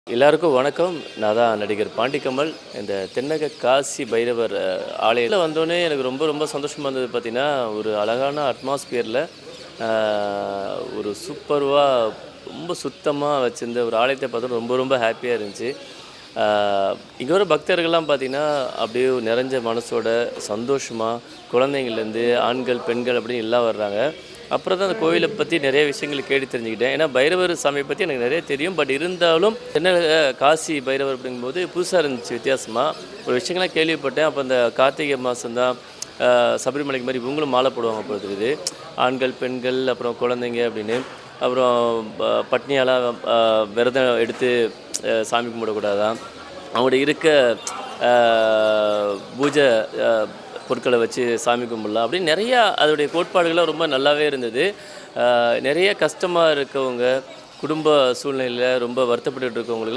எல்லாருக்கும் வணக்கம். நான் தான் நடிகர் பாண்டிக்கமல். இந்த தென்னக காசி பைரவர் ஆலயத்தில வந்தோனே எனக்கு ரொம்ப ரொம்ப சந்தோஷமா இருந்தது பார்த்தீங்கன்னா, ஒரு அழகான அட்மாஸ்பியரில அ ஒரு சூப்பர்வா ரொம்ப சுத்தமா வச்சிருந்த ஒரு ஆலயத்த பார்த்தோனே ரொம்ப ரொம்ப ஹேப்பியா இருந்துச்சு. அ இங்க வர பக்தர்கள்லாம் பார்த்தீங்கன்னா, அப்படியே நிறைஞ்ச மனசோட சந்தோஷமா குழந்தைங்கள்லேருந்து ஆண்கள், பெண்கள் அப்படின்னு எல்லாம் வர்றாங்க. அப்புறம் தான் அந்த கோவில பத்தி நெறைய விஷயங்கள் கேட்டு தெரிஞ்சுக்கிட்டேன். ஏன்னா பைரவர் சாமிய பத்தி எனக்கு நெறைய தெரியும். பட் இருந்தாலும் என்ன காசி பைரவர் அப்படிங்கும்போது புதுசா இருந்துச்சு வித்தியாசமா. ஒரு விஷயங்கள்லாம் கேள்விப்பட்டேன். அப்போ அந்த கார்த்திகை மாசம் தான் சபரிமலைக்கு மாரி இவங்களும் மாலை போடுவாங்க போல தெரியுது. ஆண்கள், பெண்கள், அப்புறம் குழந்தைங்க அப்படின்னு. அப்புறம் பட்னியாலாம் விரதம் எடுத்து சாமி கும்பிடக்கூடாதாம். அவங்கள்ட்ட இருக்க அ பூஜை அ பொருட்கள வச்சு சாமி கும்பிடலாம் அப்படின்னு நிறையா அதோடைய கோட்பாடுகள்லாம் ரொம்ப நல்லாவே இருந்தது. நிறைய கஷ்டமா இருக்கவங்க, குடும்ப சூழ்நிலையில ரொம்ப வருத்தப்பட்டுட்டு இருக்கவங்களுக்கு